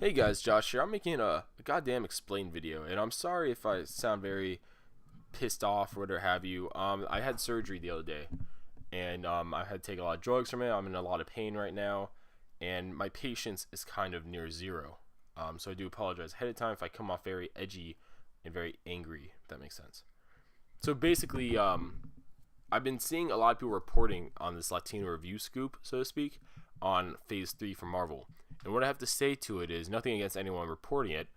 Hey guys, Josh here. I'm making a goddamn explain video, and I'm sorry if I sound very pissed off or whatever have you. I had surgery the other day, and I had to take a lot of drugs from it. I'm in a lot of pain right now, and my patience is kind of near zero. So I do apologize ahead of time if I come off very edgy and very angry, if that makes sense. So basically, I've been seeing a lot of people reporting on this Latino review scoop, so to speak, on Phase 3 from Marvel. And what I have to say to it is nothing against anyone reporting it.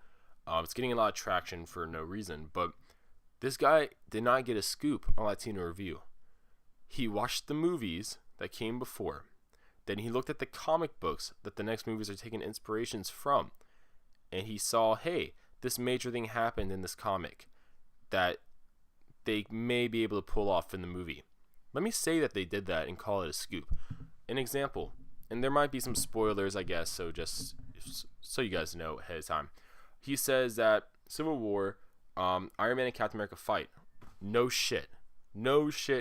It's getting a lot of traction for no reason, but this guy did not get a scoop on Latino review. He watched the movies that came before. Then he looked at the comic books that the next movies are taking inspirations from. And he saw, hey, this major thing happened in this comic that they may be able to pull off in the movie. Let me say that they did that and call it a scoop. An example, and there might be some spoilers, I guess, so just so you guys know ahead of time. He says that Civil War, Iron Man and Captain America fight. No shit,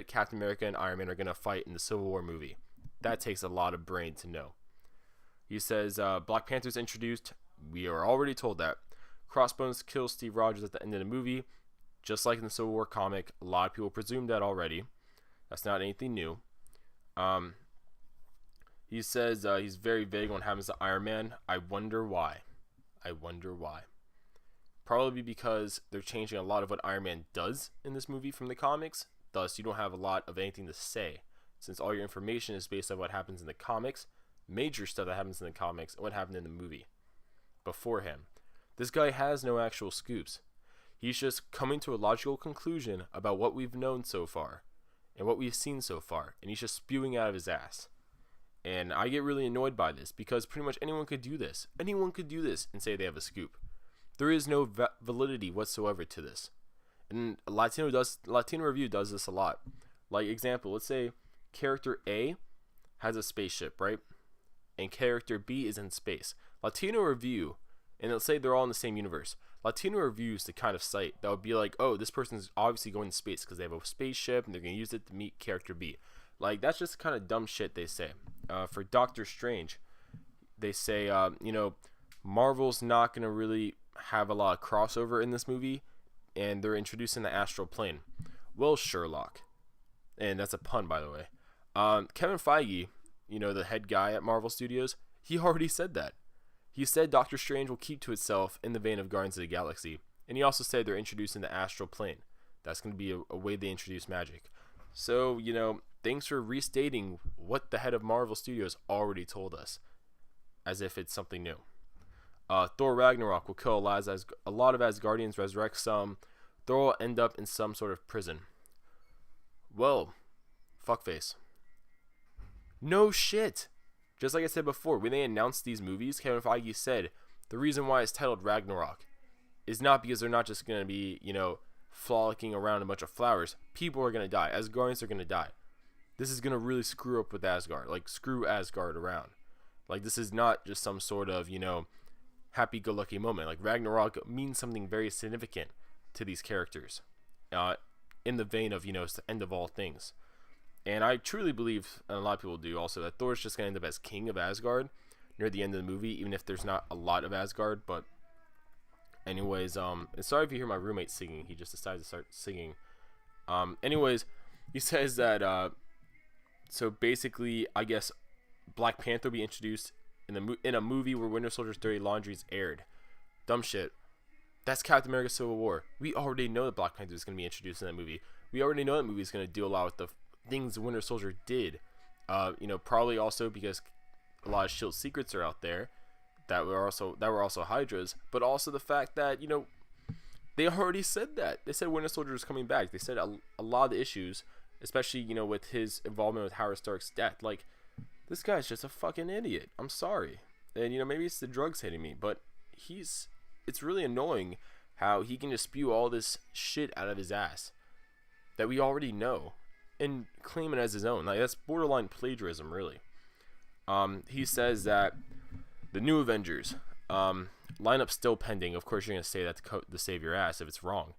Captain America and Iron Man are going to fight in the Civil War movie. That takes a lot of brain to know. He says Black Panther's introduced. We are already told that. Crossbones kills Steve Rogers at the end of the movie. Just like in the Civil War comic, a lot of people presume that already. That's not anything new. He says he's very vague on what happens to Iron Man. I wonder why. Probably because they're changing a lot of what Iron Man does in this movie from the comics. Thus, you don't have a lot of anything to say, since all your information is based on what happens in the comics, major stuff that happens in the comics, and what happened in the movie before him. This guy has no actual scoops. He's just coming to a logical conclusion about what we've known so far and what we've seen so far, and he's just spewing out of his ass. And I get really annoyed by this because pretty much anyone could do this. Anyone could do this and say they have a scoop. There is no validity whatsoever to this. And Latino Review does this a lot. Like example, let's say character A has a spaceship, right? And character B is in space. Latino Review, and let's say they're all in the same universe. Latino Review is the kind of site that would be like, oh, this person's obviously going to space because they have a spaceship and they're going to use it to meet character B. Like, that's just kind of dumb shit they say. For Doctor Strange, they say, Marvel's not going to really have a lot of crossover in this movie, and they're introducing the astral plane. Well, Sherlock. And that's a pun, by the way. Kevin Feige, the head guy at Marvel Studios, he already said that. He said Doctor Strange will keep to itself in the vein of Guardians of the Galaxy. And he also said they're introducing the astral plane. That's going to be a way they introduce magic. So, thanks for restating what the head of Marvel Studios already told us, as if it's something new. Thor Ragnarok will kill a lot of Asgardians, resurrect some. Thor will end up in some sort of prison. Well, fuckface. No shit. Just like I said before, when they announced these movies, Kevin Feige said the reason why it's titled Ragnarok is not because they're not just going to be, frolicking around a bunch of flowers. People are going to die. Asgardians are going to die. This is going to really screw up with Asgard. Like, screw Asgard around. Like, this is not just some sort of, happy-go-lucky moment. Like, Ragnarok means something very significant to these characters. In the vein of, it's the end of all things. And I truly believe, and a lot of people do also, that Thor's just going to end up as king of Asgard near the end of the movie, even if there's not a lot of Asgard. But anyways, and sorry if you hear my roommate singing. He just decided to start singing. Anyways, he says that, so basically, I guess Black Panther will be introduced in a movie where Winter Soldier's dirty laundry is aired. Dumb shit. That's Captain America Civil War. We already know that Black Panther is going to be introduced in that movie. We already know that movie is going to deal a lot with the things the Winter Soldier did. Probably also because a lot of S.H.I.E.L.D. secrets are out there that were also Hydra's, but also the fact that, they already said that. They said Winter Soldier is coming back. They said a lot of the issues, especially, with his involvement with Howard Stark's death. Like, this guy's just a fucking idiot. I'm sorry. And, maybe it's the drugs hitting me, but it's really annoying how he can just spew all this shit out of his ass that we already know and claim it as his own. Like, that's borderline plagiarism, really. He says that the new Avengers, lineup still pending. Of course, you're going to say that to save your ass if it's wrong.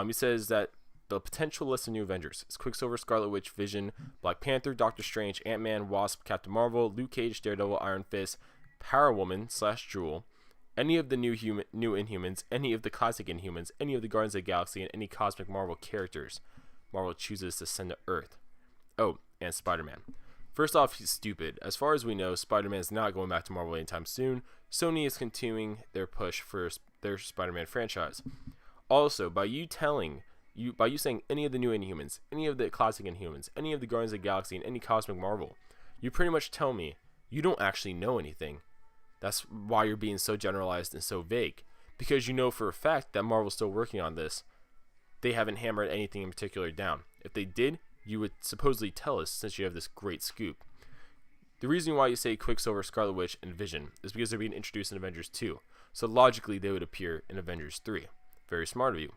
He says that the potential list of new Avengers is Quicksilver, Scarlet Witch, Vision, Black Panther, Doctor Strange, Ant-Man, Wasp, Captain Marvel, Luke Cage, Daredevil, Iron Fist, Power Woman / Jewel, any of the new Inhumans, any of the classic Inhumans, any of the Guardians of the Galaxy, and any cosmic Marvel characters Marvel chooses to send to Earth. Oh, and Spider-Man. First off, he's stupid. As far as we know, Spider-Man is not going back to Marvel anytime soon. Sony is continuing their push for their Spider-Man franchise. Also, by you saying any of the new Inhumans, any of the classic Inhumans, any of the Guardians of the Galaxy, and any cosmic Marvel, you pretty much tell me you don't actually know anything. That's why you're being so generalized and so vague. Because you know for a fact that Marvel's still working on this. They haven't hammered anything in particular down. If they did, you would supposedly tell us, since you have this great scoop. The reason why you say Quicksilver, Scarlet Witch, and Vision is because they're being introduced in Avengers 2. So logically, they would appear in Avengers 3. Very smart of you.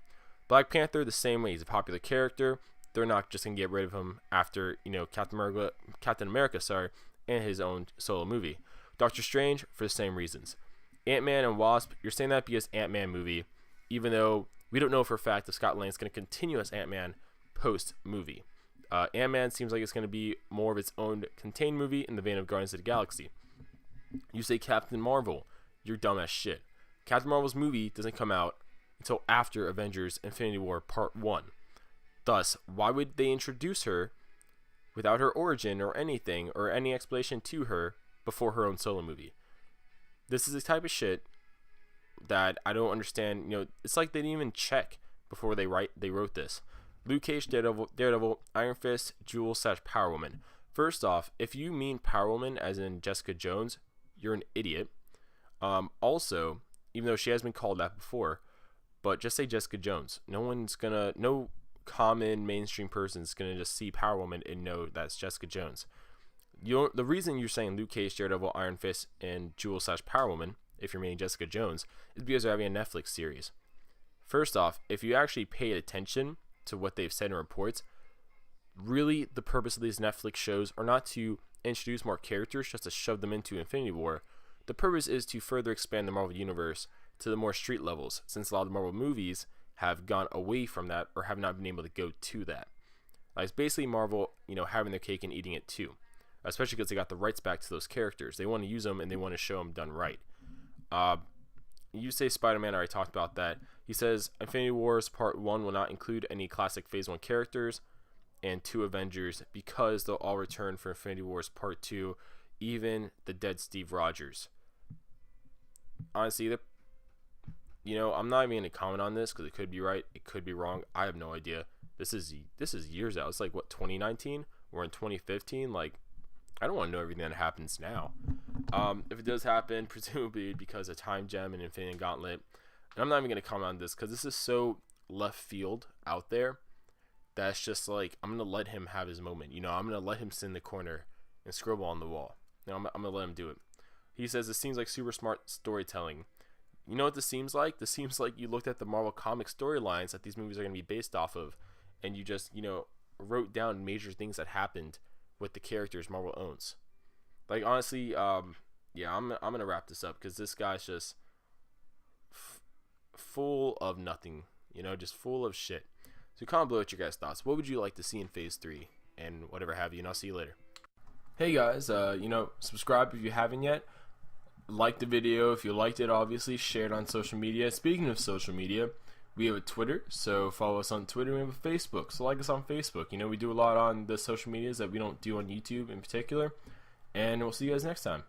Black Panther, the same way. He's a popular character. They're not just going to get rid of him after, Captain America, and his own solo movie. Doctor Strange, for the same reasons. Ant-Man and Wasp, you're saying that because Ant-Man movie, even though we don't know for a fact if Scott Lang's going to continue as Ant-Man post-movie. Ant-Man seems like it's going to be more of its own contained movie in the vein of Guardians of the Galaxy. You say Captain Marvel, you're dumb as shit. Captain Marvel's movie doesn't come out until after Avengers Infinity War Part 1. Thus, why would they introduce her without her origin or anything or any explanation to her before her own solo movie? This is the type of shit that I don't understand. It's like they didn't even check before they wrote this. Luke Cage, Daredevil, Iron Fist, Jewel / Power Woman. First off, if you mean Power Woman as in Jessica Jones, you're an idiot. Also, even though she has been called that before, but just say Jessica Jones. No common mainstream person's gonna just see Power Woman and know that's Jessica Jones. The reason you're saying Luke Cage, Daredevil, Iron Fist, and Jewel / Power Woman, if you're meaning Jessica Jones, is because they're having a Netflix series. First off, if you actually paid attention to what they've said in reports, really the purpose of these Netflix shows are not to introduce more characters just to shove them into Infinity War. The purpose is to further expand the Marvel Universe to the more street levels, since a lot of the Marvel movies have gone away from that or have not been able to go to that. It's basically Marvel, having their cake and eating it too. Especially because they got the rights back to those characters. They want to use them and they want to show them done right. You say Spider-Man, I already talked about that. He says Infinity Wars Part 1 will not include any classic Phase 1 characters and 2 Avengers because they'll all return for Infinity Wars Part 2, even the dead Steve Rogers. Honestly, I'm not even going to comment on this because it could be right, it could be wrong. I have no idea. This is years out. It's like, 2019? We're in 2015? I don't want to know everything that happens now. If it does happen, presumably because of Time Gem and Infinity Gauntlet. And I'm not even going to comment on this because this is so left field out there that it's just I'm going to let him have his moment. I'm going to let him sit in the corner and scribble on the wall. I'm going to let him do it. He says it seems like super smart storytelling. You know what this seems like? This seems like you looked at the Marvel comic storylines that these movies are going to be based off of, and you just, wrote down major things that happened with the characters Marvel owns. Honestly, I'm gonna wrap this up because this guy's just full of nothing, just full of shit. So comment below what your guys' thoughts. What would you like to see in Phase 3 and whatever have you, and I'll see you later. Hey guys, subscribe if you haven't yet. Like the video if you liked it, obviously. Share it on social media. Speaking of social media, we have a Twitter, so follow us on Twitter. We have a Facebook, so like us on Facebook. We do a lot on the social medias that we don't do on YouTube in particular. And we'll see you guys next time.